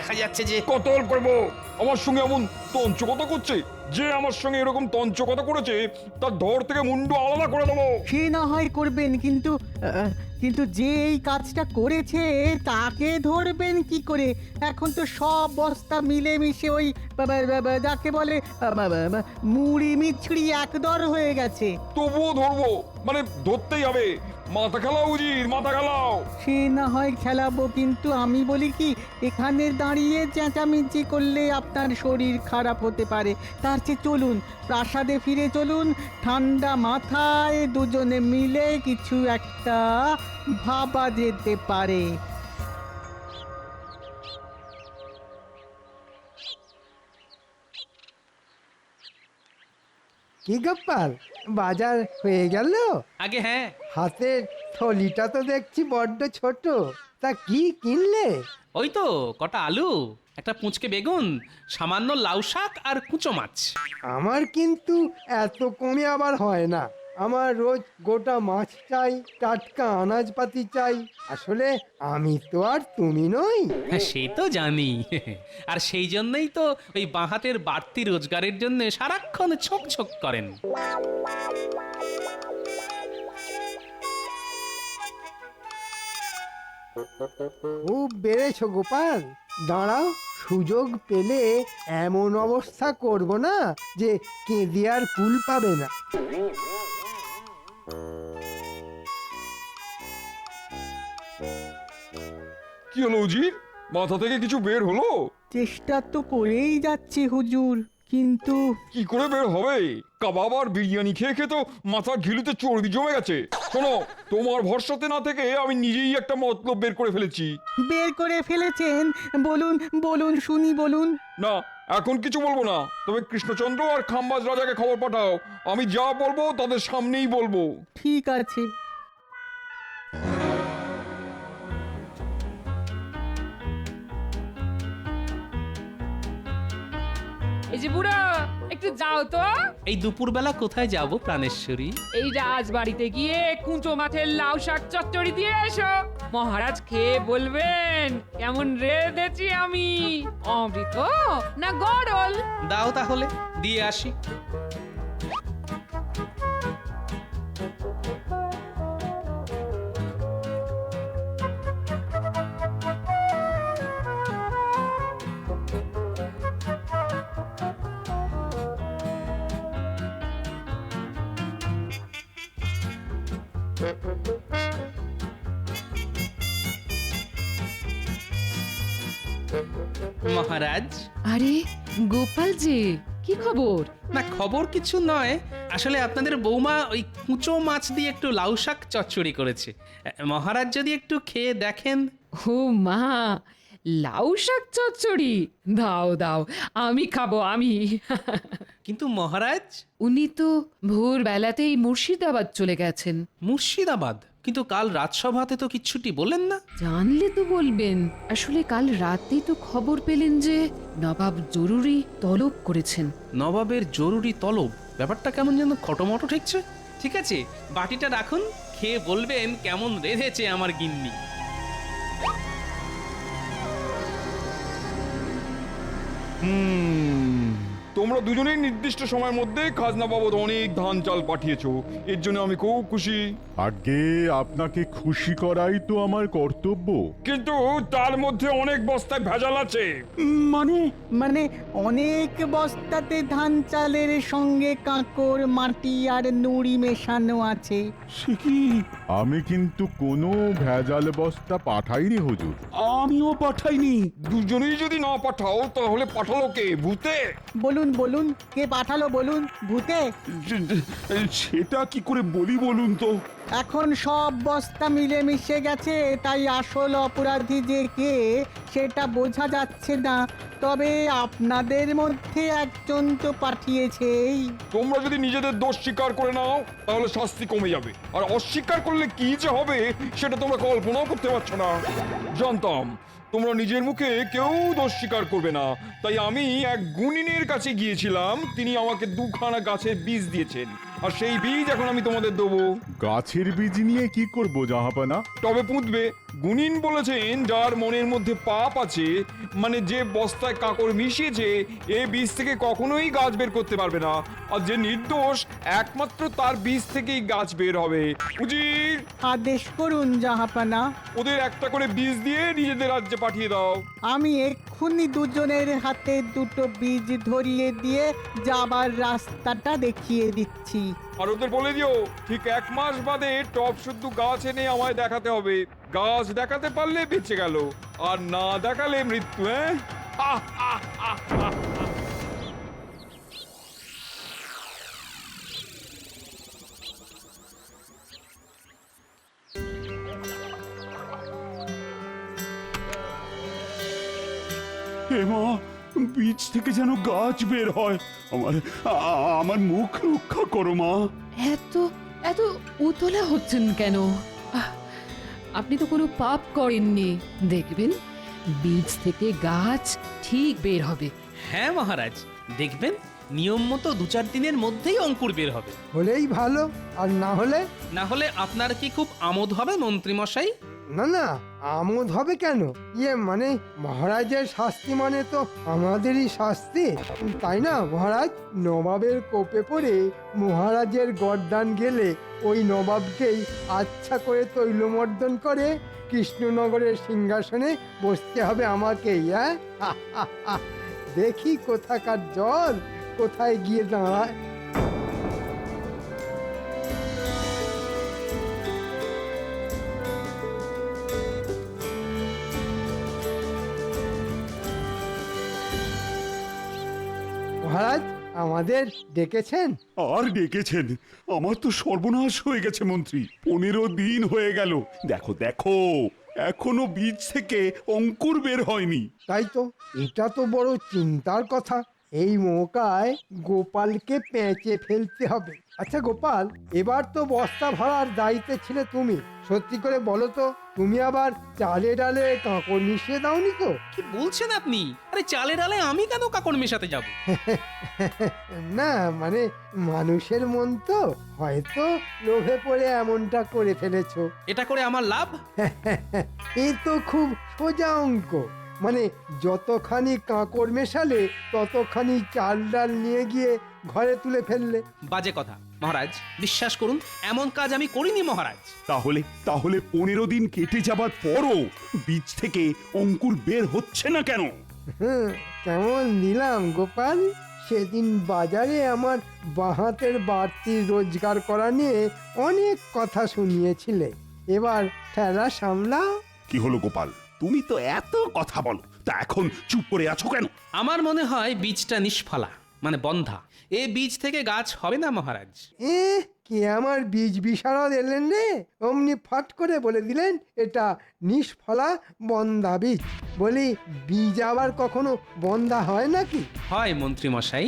দেখা যাচ্ছে যে কতল করবো আমার সঙ্গে এমন তঞ্চকতা করছে, যে আমার সঙ্গে এরকম তঞ্চকতা করেছে তার ধর থেকে মুন্ডু আলাদা করে দেবো। সে না হয় করবেন, কিন্তু কিন্তু যে এই কাজটা করেছে তাকে ধরবেন কি করে? এখন তো সব বস্তা মিলেমিশে ওই যাকে বলে মুড়ি মিছড়ি একদর হয়ে গেছে। তবুও ধরবো, মানে ধরতেই হবে। মাথা খেলাও উজির, মাথা খেলাও। সে না হয় খেলাবো, কিন্তু আমি বলি কি, এখানে দাঁড়িয়ে চেঁচামেচি করলে আপনার শরীর খারাপ হতে পারে। তার চেয়ে চলুন প্রাসাদে ফিরে চলুন, ঠান্ডা মাথায় দুজনে মিলে কিছু একটা ভাবা যেতে পারে। কি গোপাল, বাজার হয়ে গেল? আগে হ্যাঁ, হাতের থলিটা তো দেখছি বড্ড ছোট, তা কি কিনলে? ওই তো কটা আলু, একটা পুঁচকে বেগুন, সামান্য লাউ শাক আর কুচো মাছ। আমার কিন্তু এত কমে আবার হয় না। আমার রোজ গোটা মাছ চাই, টাটকা আনাজপাতি চাই। আসলে আমি তো আর তুমি নই। হ্যাঁ সে তো জানি, আর সেই জন্যই তো ওই বাঁ হাতের বাড়তি রোজগারের জন্য সারাক্ষণ ছোক ছোক করেন। খুব বেড়েছো গোপাল, দাঁড়াও, সুযোগ পেলে এমন অবস্থা করব না যে কেঁদে আর কুল পাবে না। কি হলো উজির, মাথা থেকে কিছু বের হলো? চেষ্টা তো করেই যাচ্ছি হুজুর, কিন্তু কি করে বের হবে? কাবাব আর বিরিয়ানি খেয়ে খেয়ে তো মাথার ঘিলুতে চর্বি জমে গেছে। শোনো, তোমার ভরসাতে না থেকে আমি নিজেই একটা মতলব বের করে ফেলেছি। বের করে ফেলেছেন? বলুন বলুন শুনি, বলুন। না, এখন কিছু বলবো না, তবে কৃষ্ণচন্দ্র আর খাম্বাজ রাজাকে খবর পাঠাও। আমি যা বলবো তাদের সামনেই বলবো। ঠিক আছে। এই যে বুড়ো, একটু যাও তো। এই দুপুরবেলা কোথায় যাব প্রাণেশ্বরী? এই রাজবাড়িতে গিয়ে কুঁচো মাছের লাউ শাক চচ্চড়ি দিয়ে এসো। মহারাজ খেয়ে বলবেন কেমন রেঁধেছি আমি, অমৃত না গড়ল। দাও তাহলে, দিয়ে আসি। মহারাজ। আরে গোপাল যে, কি খবর? না খবর কিছু নয়, আসলে আপনাদের বৌমা ওই কুঁচো মাছ দিয়ে একটু লাউ শাক চচ্চড়ি করেছে। মহারাজ যদি একটু খেয়ে দেখেন। ও মা, লাউ শাক চচ্চড়ি দাও দাও, আমি খাবো আমি। কিন্তু মহারাজ। উনি তো ভোর বেলাতেই মুর্শিদাবাদ চলে গেছেন। মুর্শিদাবাদ? কিন্তু কাল রাজসভাতে তো কিচ্ছুটি বলেন না। জানলে তো বলবেন। আসলে কাল রাতেই তো খবর পেলেন যে নবাব জরুরি তলব করেছেন। নবাবের জরুরি তলব, ব্যাপারটা কেমন যেন খটোমটো ঠেকছে। ঠিক আছে, বাটিটা রাখুন, খেয়ে বলবেন কেমন রেঁধেছে আমার গিন্নি। তোমরা দুজনেই নির্দিষ্ট সময়ের মধ্যে খাজনা বাবদ অনেক ধান চাল পাঠিয়েছো, এর জন্য আমি খুব খুশি। আগে আপনাকে খুশি করাই তো আমার কর্তব্য। কিন্তু তার মধ্যে অনেক বস্তায় ভেজাল আছে। মানে মানে অনেক বস্তাতে ধান চালের সঙ্গে কাঁকড়, মাটি আর নুড়ি মেশানো আছে। সে কি? আমি কিন্তু কোনো ভেজাল বস্তা পাঠাইনি হুজুর। আমিও পাঠাইনি। দুজনেই যদি না পাঠাও তাহলে পাঠালো কে? ভূতে? বলুন বলুন, কে পাঠালো বলুন? ভূতে? সেটা কি করে বলি বলুন তো? এখন সব বস্তা মিলে মিশে গেছে, তাই আসল অপরাধী যে কে সেটা বোঝা যাচ্ছে না। তবে আপনাদের মধ্যে একজন তো পাঠিয়েছেই। তোমরা যদি নিজেদের দোষ স্বীকার করে নাও তাহলে শাস্তি কমে যাবে, আর অস্বীকার করলে কি যে হবে সেটা তোমরা কল্পনাও করতে পারছো না। জানতাম তোমরা নিজের মুখে কেউ দোষ স্বীকার করবে না, তাই আমি এক গুণিনের কাছে গিয়েছিলাম। তিনি আমাকে দুখানা গাছের বীজ দিয়েছেন, আর সেই বীজ এখন আমি তোমাদের দেবো। গাছের বীজ নিয়ে কি করব জাহাপানা? তবে পুঁতবে, গুনিন বলেছেন যার মনের মধ্যে পাপ আছে, মানে যে বস্তায় কাকড় মিশিয়েছে, এ বীজ থেকে কখনোই গাছ বের করতে পারবে না। আর যে নির্দোষ, একমাত্র তার বীজ থেকেই গাছ বের হবে। উজির, আদেশ করুন জাহাপানা। ওদের একটা করে বীজ দিয়ে নিজেদের রাজ্যে পাঠিয়ে দাও। আমি এক্ষুনি দুজনের হাতে দুটো বীজ ধরিয়ে দিয়ে যাবার রাস্তাটা দেখিয়ে দিচ্ছি। আর ওদের বলে দিও ঠিক 1 মাস বাদে টপ শুদ্ধ গাছ এনে আমায় দেখাতে হবে। গাছ দেখাতে পারলে বেঁচে গেল, আর না দেখালে মৃত্যু। হ্যাঁ, হে মা, বীজ থেকে যেন গাছ বের হয়। আমার মুখ রক্ষা করো মা। এত এত উতলা হচ্ছেন কেন? আহ, আপনি তো কোনো পাপ করেননি। দেখবেন বীজ থেকে গাছ ঠিক বের হবে। হ্যাঁ মহারাজ, দেখবেন নিয়ম মতো 2-4 দিনের মধ্যেই অঙ্কুর বের হবে। হলেই ভালো, আর না হলে? না হলে আপনার কি খুব আমোদ হবে মন্ত্রী মশাই? না না, আমোদ হবে কেন? মানে মহারাজের শাস্তি মানে তো আমাদেরই শাস্তি, তাই না মহারাজ? নবাবের কোপে পড়ে মহারাজের গর্দান গেলে ওই নবাবকেই আচ্ছা করে তৈলমর্দন করে কৃষ্ণনগরের সিংহাসনে বসতে হবে আমাকেই। হ্যাঁ, দেখি কোথাকার জল কোথায় গিয়ে দাঁড়ায়। মহারাজ, আমাদের ডেকেছেন? আর ডেকেছেন? আমার তো সর্বনাশ হয়ে গেছে মন্ত্রী। 15 দিন হয়ে গেল। দেখো দেখো, এখনো বীজ থেকে অঙ্কুর বের হয়নি। তাই তো, এটা তো বড় চিন্তার কথা। এই মৌকায় গোপালকে পেঁচে ফেলতে হবে। আচ্ছা গোপাল, এবার তো বস্তা ভরার দায়িত্বে ছিলে তুমি। সত্যি করে বলো তো, তুমি আবার চালে ডালে কাঁকড় মিশিয়ে দাওনি তো? কি বলছেন আপনি? আরে চালে ডালে আমি কেন কাকড় মেশাতে যাব? না মানে মানুষের মন তো, হয়তো লোভে পড়ে এমনটা করে ফেলেছো। এটা করে আমার লাভ? এ তো খুব সোজা অঙ্ক। মানে যতখানি কাঁকড় মেশালে ততখানি চাল ডাল নিয়ে গিয়ে ঘরে তুলে ফেললে। বাজে কথা মহারাজ, বিশ্বাস করুন এমন কাজ আমি করিনি মহারাজ। তাহলে তাহলে 15 দিন কেটে যাবার পরও বীজ থেকে অঙ্কুর বের হচ্ছে না কেন? কেমন নিলাম গোপাল? সেদিন বাজারে আমার বাহাতের বাড়তি রোজগার করা নিয়ে অনেক কথা শুনিয়েছিলে। এবার ঠেলা সামলাও। কি হলো গোপাল, তুমি তো এত কথা বলো, তা এখন চুপ করে আছো কেন? আমার মনে হয় বীজটা নিষ্ফলা, মানে বন্ধা। এ বীজ থেকে গাছ হবে না মহারাজ। কে আমার বীজ বিশারদ এলেন রে? অমনি ফট করে বলে দিলেন এটা নিষ্ফলা বন্ধা বীজ। বলি, বীজ আবার কখনো বন্ধা হয় নাকি? হয় মন্ত্রী মশাই,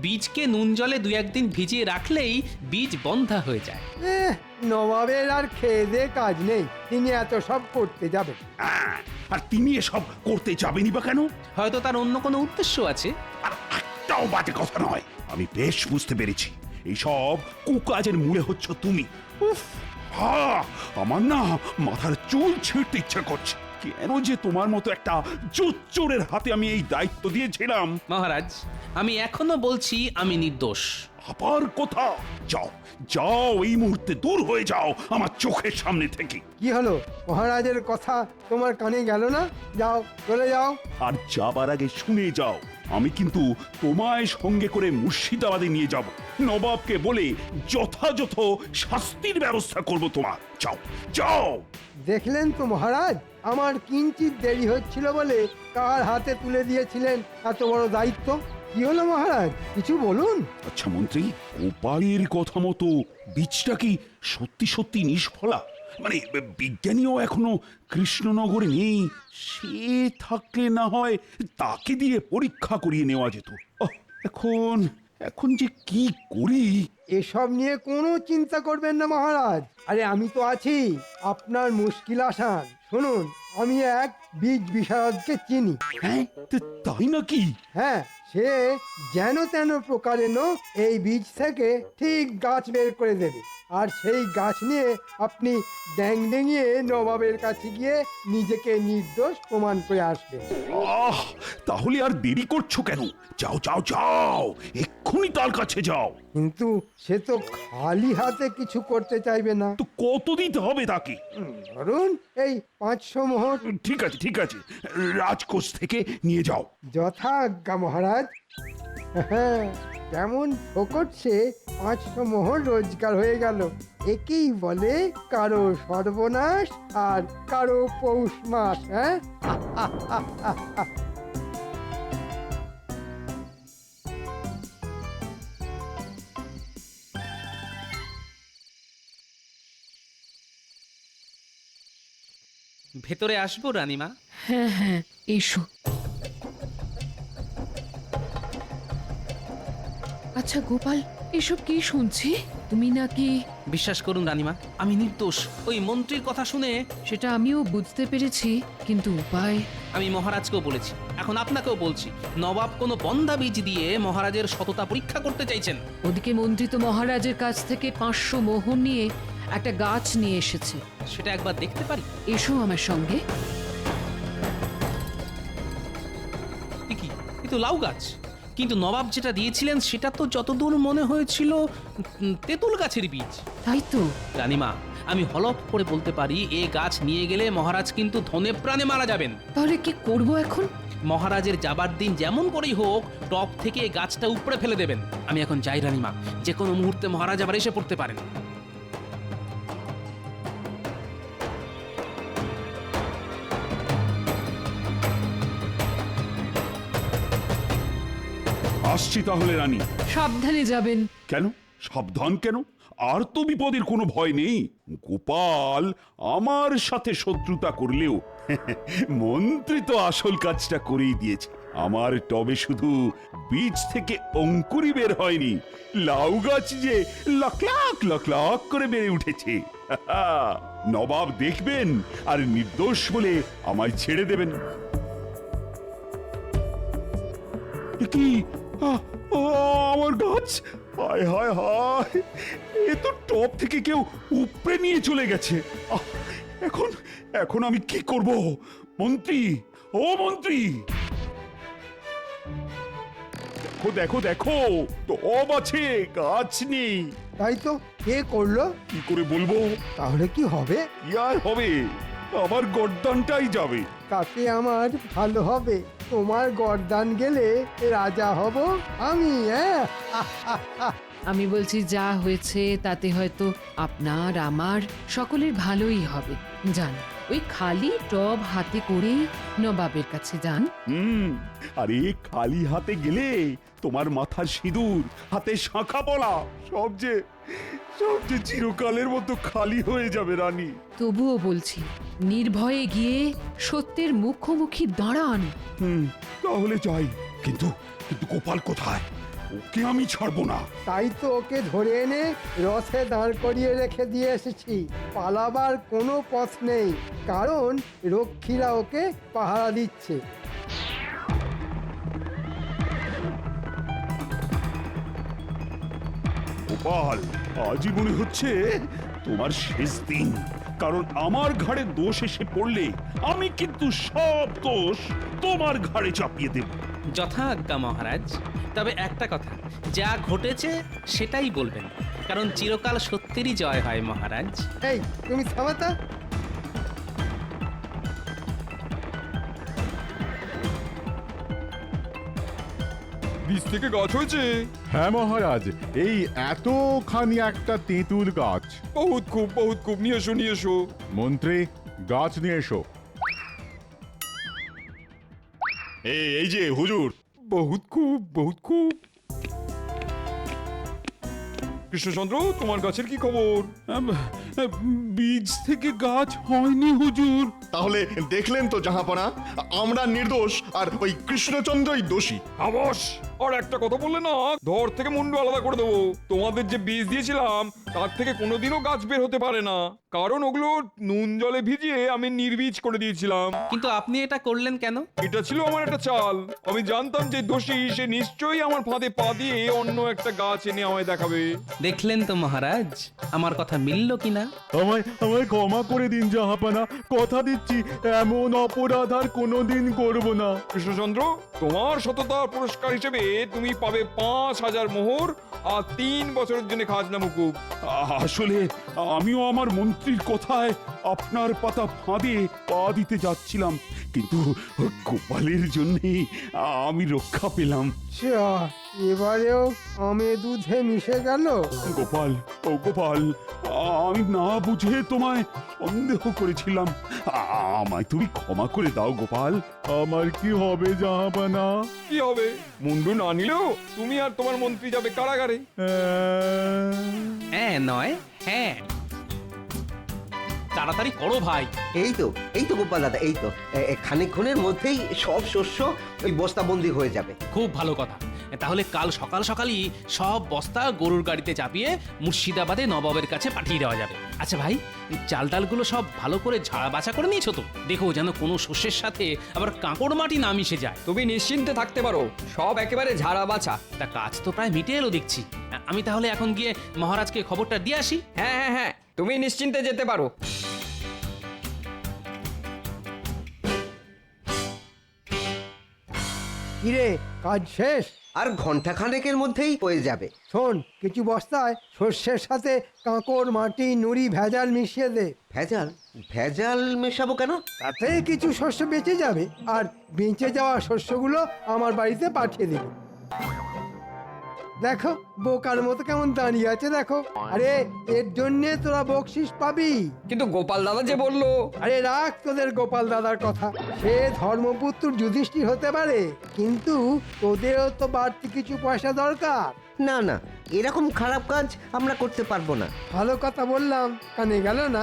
বীজকে নুন জলে 2-1 দিন ভিজিয়ে রাখলেই বীজ বন্ধা হয়ে যায়। নবাবের আর খেয়ে দে কাজ নেই, তিনি এত সব করতে যাবে। আর তিনি এসব করতে যাবেনি বা কেন? হয়তো তার অন্য কোনো উদ্দেশ্য আছে। আর একটাও বাজে কথা নয়, আমি বেশ বুঝতে পেরেছি। এইসব কুকাজের মূলে হচ্ছ তুমি। উফ, আমার না মাথার চুল ছিঁড়তে ইচ্ছা করছে। কেন যে তোমার মতো একটা জোচ্চোরের হাতে আমি এই দায়িত্ব দিয়েছিলাম। মহারাজ, আমি এখনো বলছি আমি নির্দোষ। আবার কথা? যাও যাও, এই মুহূর্তে দূর হয়ে যাও আমার চোখের সামনে থেকে। কি হলো, মহারাজের কথা তোমার কানে গেল না? যাও, চলে যাও। আর যাবার আগে শুনে যাও, আমি কিন্তু তোমায় সঙ্গে করে মুর্শিদাবাদে নিয়ে যাব। নবাবকে বলে যথাযথ শাস্তির ব্যবস্থা করব তোমার। যাও যাও। দেখলেন তো মহারাজ, আমার কিঞ্চিত দেরি হচ্ছিল বলে কার হাতে তুলে দিয়েছিলেন এত বড় দায়িত্ব। কি হলো মহারাজ, কিছু বলুন। আচ্ছা মন্ত্রী, গোপালের কথা মতো বীজটা কি সত্যি সত্যি নিষ্ফলা? মানে বিজ্ঞানীও এখনো কৃষ্ণনগরে নেই। সে থাকলে না হয় তাকে দিয়ে পরীক্ষা করিয়ে নেওয়া যেত। এখন এখন যে কি করি? এসব নিয়ে কোনো চিন্তা করবেন না মহারাজ। আরে আমি তো আছি, আপনার মুশকিল আসান। শুনুন, আমি এক বীজ বিশারদকে চিনি। হ্যাঁ, তাই নাকি? হ্যাঁ, সে যেন তেন প্রকারেণ এই বীজ থেকে ঠিক গাছ বের করে দেবে, আর সেই গাছ নিয়ে আপনি ড্যাং ডেঙিয়ে নবাবের কাছে গিয়ে নিজেকে নির্দোষ প্রমাণ করে আসবেন। আহ, তাহলে আর দেরি করছো কেন? যাও যাও যাও, এক্ষুনি তার কাছে যাও। কিন্তু সে তো খালি হাতে কিছু করতে চাইবে না। তো কত দিতে হবে তাকে? ধরুন এই 500 মোহর। ঠিক আছে ঠিক আছে, রাজকোষ থেকে নিয়ে যাও। যথাজ্ঞা মহারাজ। হ্যাঁ, কেমন ফোকটছে 500 মোহর রোজগার হয়ে গেল। একেই বলে কারো সর্বনাশ আর কারো পৌষ মাস। হ্যাঁ, ভেতরে আসবো রানীমা? হ্যাঁ হ্যাঁ, এসো। আচ্ছা গোপাল, এসব কি শুনছি? তুমি নাকি... বিশ্বাস করুন রানীমা, আমি নির্দোষ। ওই মন্ত্রীর কথা শুনে সেটা আমিও বুঝতে পেরেছি, কিন্তু উপায়... আমি মহারাজকেও বলেছি, এখন আপনাকেও বলছি, নবাব কোনো বন্ধা বীজ দিয়ে মহারাজের সততা পরীক্ষা করতে চাইছেন। ওদিকে মন্ত্রী তো মহারাজের কাছ থেকে 500 মোহর নিয়ে একটা গাছ নিয়ে এসেছে। সেটা একবার দেখতে পারি? এসো আমার সঙ্গে। এ কি, এ তো লাউ গাছ। কিন্তু নবাব যেটা দিয়েছিলেন সেটা তো যতদূর মনে হয়েছিল তেঁতুল গাছের বীজ। তাই তো। রানীমা, আমি হলফ করে বলতে পারি এ গাছ নিয়ে গেলে মহারাজ কিন্তু ধনে প্রাণে মারা যাবেন। তাহলে কি করব এখন? মহারাজের যাবার দিন যেমন করেই হোক টপ থেকে এই গাছটা উপড়ে ফেলে দেবেন। আমি এখন যাই রানীমা, যে কোনো মুহূর্তে মহারাজ আবার এসে পড়তে পারেন। আসছি তাহলে রানী। সাবধানে যাবেন। কেন সাবধান কেন? আর তো বিপদের কোনো ভয় নেই। গোপাল আমার সাথে শত্রুতা করলেও মন্ত্রী তো আসল কাজটা করেই দিয়েছে। আমার টবে শুধু বীজ থেকে অঙ্কুরই বের হয়নি, লাউ গাছ যে লাখ লাখ লাখ লাখ করে বেড়ে উঠেছে। নবাব দেখবেন আর নির্দোষ বলে আমায় ছেড়ে দেবেন। এ কি, আমার গাছ! হায় হায় হায়, এ তো টপ থেকে কেউ উপড়ে নিয়ে চলে গেছে। এখন এখন আমি কি করব? মন্ত্রী, ও মন্ত্রী, দেখো দেখো দেখো, টব আছে, গাছ নেই। তাই তো, কে করলো? কি করে বলবো? তাহলে কি হবে? কি আর হবে, আমার গর্দানটাই যাবে। তাতে আমার ভালো হবে। তোমার গর্দান গেলে রাজা হব আমি। হ্যাঁ, আমি বলছি যা হয়েছে তাতে হয়তো আপনার আমার সকলের ভালোই হবে। যান, ওই খালি টব হাতে করে নবাবের কাছে যান। আরে খালি হাতে গেলে তোমার মাথার সিঁদুর, হাতে শাঁখা পলা সব যে চিরকালের মতো খালি হয়ে যাবে রানী। তবুও বলছি, নির্ভয়ে গিয়ে সত্যের মুখোমুখি দাঁড়ান। তাহলে যাই। কিন্তু কিন্তু গোপাল কোথায়? ওকে আমি ছাড়বো না। তাই তো ওকে ধরে এনে রথে দাঁড় করিয়ে রেখে দিয়ে এসেছি। পালাবার কোনো পথ নেই, কারণ রক্ষীরা ওকে পাহারা দিচ্ছে। গোপাল, আজই মনে হচ্ছে তোমার শেষ দিন, কারণ আমার ঘাড়ে দোষ এসে পড়লে আমি কিন্তু সব দোষ তোমার ঘাড়ে চাপিয়ে দেব। যথাজ্ঞা মহারাজ। তবে একটা কথা, যা ঘটেছে সেটাই বলবেন, কারণ চিরকাল সত্যেরই জয় হয় মহারাজ। এই তুমি থামাতা। বীজ থেকে গাছ হয়েছে। হ্যাঁ মহারাজ, এই এতখানি একটা তেঁতুল গাছ। বহুত খুব নিয়ে এসো নিয়ে এসো। মন্ত্রী, গাছ নিয়ে এসো। এই যে হুজুর। বহুত খুব। কৃষ্ণচন্দ্র, তোমার গাছের কি খবর? বীজ থেকে গাছ হয়নি হুজুর। তাহলে দেখলেন তো জাহাপনা, আমরা নির্দোষ আর ওই কৃষ্ণচন্দ্রই দোষী। আবস, আর একটা কথা বললে না ধর থেকে মুন্ডু আলাদা করে দেবো। তোমাদের যে বীজ দিয়েছিলাম তার থেকে কোনোদিনও গাছ বের হতে পারে না, কারণ ওগুলো নুন জলে ভিজিয়ে আমি নির্বীজ করে দিয়েছিলাম। কিন্তু আপনি এটা করলেন কেন? এটা ছিল আমার একটা চাল। আমি জানতাম যে দোষী সে নিশ্চয়ই আমার ফাঁদে পা দিয়ে অন্য একটা গাছ এনে আমায় দেখাবে। দেখলেন তো মহারাজ, আমার কথা মিলল কিনা? আমায় আমায় ক্ষমা করে দিন জাহাপানা, কথা দিচ্ছি এমন অপরাধ আর কোনোদিন করব না। কৃষ্ণচন্দ্র, তোমার সততার পুরস্কার হিসেবে তুমি পাবে 5,000 মোহর আর 3 বছরের জন্য খাজনা মুকুব। আসলে আমিও আমার মন্ত্রীর কথায় আপনার পাতা ফাঁদে পা দিতে যাচ্ছিলাম, কিন্তু গোপালের জন্যে আমি রক্ষা পেলাম। যা, এবারেও আমে দুধে মিশে গেল। গোপাল, ও গোপাল, আমি না বুঝে তোমায় সন্দেহ করেছিলাম। আমায় তুমি ক্ষমা করে দাও গোপাল। আমার কি হবে জাহাপানা? কি হবে? মুন্ডু না নিলেও তুমি আর তোমার মন্ত্রী যাবে কারাগারে। হ্যাঁ নয় হ্যাঁ, তাড়াতাড়ি করো ভাই। এই তো গোপাল দাদা, এই তো খানিকক্ষণের মধ্যেই সব শস্য ওই বস্তাবন্দি হয়ে যাবে। খুব ভালো কথা। তাহলে কাল সকাল সকালই সব বস্তা গরুর গাড়িতে চাপিয়ে মুর্শিদাবাদে নবাবের কাছে পাঠিয়ে দেওয়া যাবে। আচ্ছা ভাই, চাল ডালগুলো সব ভালো করে ঝাড়া বাছা করে নিয়েছো তো? দেখো যেন কোনো শস্যের সাথে আবার কাঁকড় মাটি না মিশে যায়। তুমি নিশ্চিন্তে থাকতে পারো, সব একেবারে ঝাড়া বাছা। তা কাজ তো প্রায় মিটে এলো দেখছি। আমি তাহলে এখন গিয়ে মহারাজকে খবরটা দিয়ে আসি। হ্যাঁ হ্যাঁ হ্যাঁ, তুমি নিশ্চিন্তে যেতে পারো। কিরে, কাজ শেষ? আর ঘন্টাখানেকের মধ্যেই হয়ে যাবে। শোন, কিছু বস্তায় শস্যের সাথে কাঁকড় মাটি নুড়ি ভেজাল মিশিয়ে দে। ভেজাল? ভেজাল মেশাবো কেন? তাতে কিছু শস্য বেঁচে যাবে, আর বেঁচে যাওয়া শস্যগুলো আমার বাড়িতে পাঠিয়ে দেবে। দেখো বোকার মতো কেমন দাঁড়িয়ে আছে দেখো। আরে এর জন্যে তোরা বকশিস পাবি। কিন্তু গোপাল দাদা যে বললো। আরে রাখ তোদের গোপাল দাদার কথা। সে ধর্মপুত্র যুধিষ্ঠির হতে পারে, কিন্তু তোদেরও তো বাড়তি কিছু পয়সা দরকার। না না, এরকম খারাপ কাজ আমরা করতে পারবো না। ভালো কথা বললাম, কানে গেল না?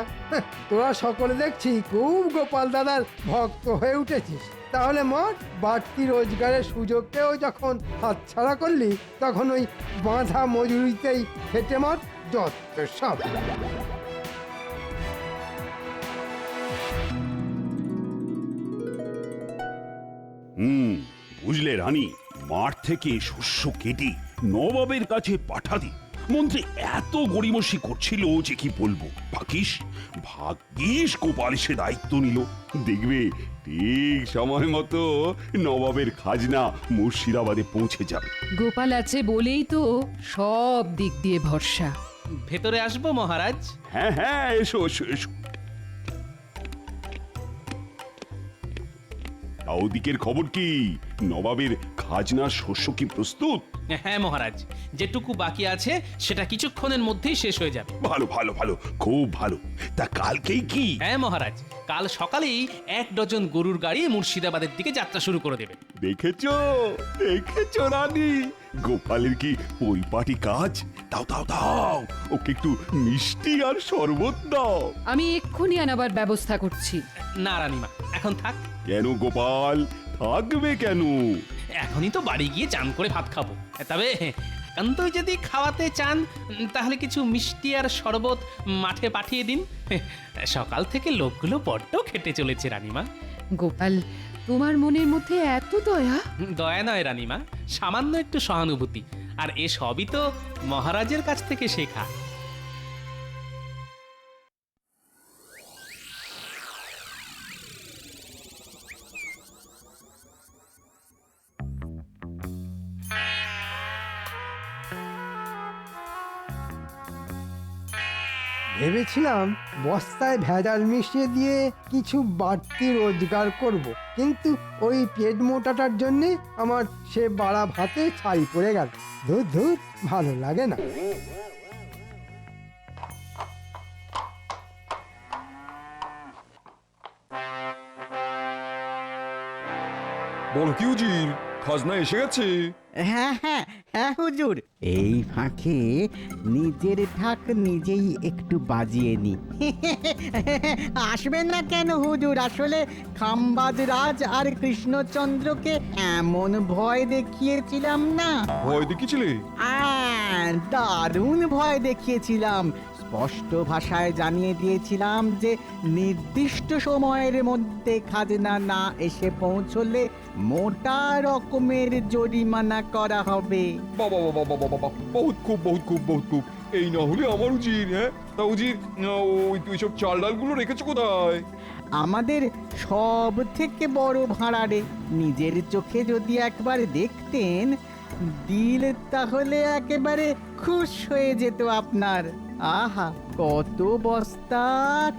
তোরা সকলে দেখছি খুব গোপাল দাদার ভক্ত হয়ে উঠেছিস। তাহলে মোট বাড়তি রোজগারের সুযোগকেও যখন হাতছাড়া করলি, তখন ওই বাঁধা মজুরিতেই খেটে মর যত সব। বুঝলে রানী, মাঠ থেকে শস্য কেটে নবাবের কাছে পাঠাতে মন্ত্রী এত গড়িমসি করছিল যে কি বলবো। ভাগ্যিস গোপাল সে দায়িত্ব নিল। দেখবে ঠিক সময় মতো নবাবের খাজনা মুর্শিদাবাদে পৌঁছে যাবে। গোপাল আছে বলেই তো সব দিক দিয়ে ভরসা। ভেতরে আসবো মহারাজ? হ্যাঁ হ্যাঁ, এসো এসো এসো। ওদিকের খবর কি? নবাবের খাজনার শস্য কি প্রস্তুত? হ্যাঁ মহারাজ, যেটুকু বাকি আছে সেটা কিছুক্ষণের মধ্যেই শেষ হয়ে যাবে। ভালো ভালো ভালো, খুব ভালো। তা কালকেই কি? হ্যাঁ মহারাজ, কাল সকালেই 1 ডজন গরুর গাড়ি মুর্শিদাবাদের দিকে যাত্রা শুরু করে দেবে। দেখেছো দেখেছো রানী, গোপালের কি পরিপাটি কাজ। দাও দাও দাও, ওকে একটু মিষ্টি আর শরবত দাও। আমি এক্ষুনি আনাবার ব্যবস্থা করছি। না রানীমা, এখন থাক। কেন গোপাল, থাকবে কেন? এখনই তো বাড়ি গিয়ে চান করে ভাত খাবো। তবে একান্তই যদি খাওয়াতে চান, তাহলে কিছু মিষ্টি আর শরবত মাঠে পাঠিয়ে দিন। সকাল থেকে লোকগুলো বড্ড খেটে চলেছে রানীমা। গোপাল, তোমার মনের মধ্যে এত দয়া? দয়া নয় রানীমা, সামান্য একটু সহানুভূতি। আর এ সবই তো মহারাজের কাছ থেকে শেখা। ভেবেছিলাম বস্তায় ভেজাল মিশিয়ে দিয়ে কিছু বাড়তি রোজগার করব, কিন্তু ওই পেট মোটাটার জন্যে আমার সে বাড়া ভাতে ছাই পড়ে গেল। ধুর ধুর, ভালো লাগে না। বল কি উজির, খাজনা এসে গেছে? হ্যাঁ হ্যাঁ হ্যাঁ হুজুর, এই ফাঁকে নিজের ঢাক নিজেই একটু বাজিয়ে নি। আসবেন না কেন হুজুর? আসলে খাম্বাজ রাজ আর কৃষ্ণচন্দ্রকে এমন ভয় দেখিয়েছিলাম না। ভয় দেখিয়েছিলে? হ্যাঁ, দারুণ ভয় দেখিয়েছিলাম। স্পষ্ট ভাষায় জানিয়ে দিয়েছিলাম যে নির্দিষ্ট সময়ের মধ্যে খাজনা না এসে পৌঁছলে মোটা রকমের জরিমানা করা হবে। বাবা বাবা বাবা বাবা, বহুত খুব বহুত খুব বহুত খুব। এই না হলে আমার উজির, হ্যাঁ তা উজির, ওই সব চাল ডালগুলো রেখেছো কোথায়? আমাদের সব থেকে বড় ভাড়ারে, নিজের চোখে যদি একবার দেখতেন দিল তাহলে একেবারে খুশ হয়ে যেত আপনার। আহা, কত বস্তা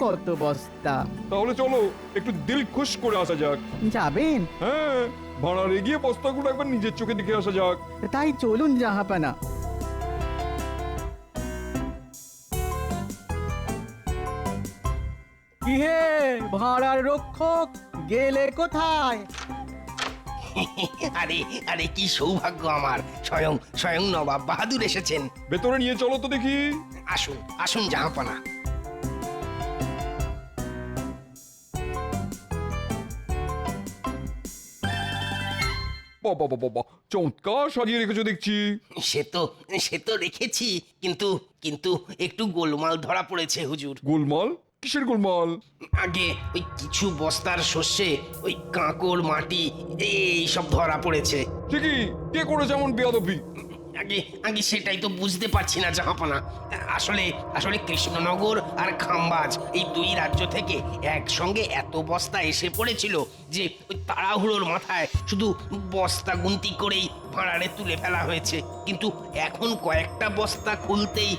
কত বস্তা। তাহলে চলো একটু দিল খুশ করে আসা যাক। যাবেন? হ্যাঁ, ভাড়ারে গিয়ে বস্তাগুলো একবার নিজের চোখে দেখে আসা যাক। তাই চলুন জাহাপানা। কি হে ভাড়ার রক্ষক, গেলে কোথায়? আরে আরে কি সৌভাগ্য আমার, স্বয়ং স্বয়ং নবাব বাহাদুর এসেছেন। ভেতরে নিয়ে চলো তো দেখি। আসুন আসুন জাহাপনা। বাবা বাবা বাবা, চমৎকার সাজিয়ে রেখেছো দেখছি। সে তো রেখেছি, কিন্তু কিন্তু একটু গোলমাল ধরা পড়েছে হুজুর। গোলমাল? কিসের গোলমাল? আগে ওই কিছু বস্তার শস্যে ওই কাঁকড় মাটি এই সব ধরা পড়েছে। ঠিকই, কে করেছে এমন বেয়াদবি? আগে আগে সেটাই তো বুঝতে পারছি না জাহাপনা। আসলে আসলে কৃষ্ণনগর আর খাম্বাজ এই দুই রাজ্য থেকে একসঙ্গে এত বস্তা এসে পড়েছিল যে ওই তাড়াহুড়োর মাথায় শুধু বস্তা গুনতি করেই ভাড়ারে তুলে ফেলা হয়েছে। কিন্তু এখন কয়েকটা বস্তা খুলতেই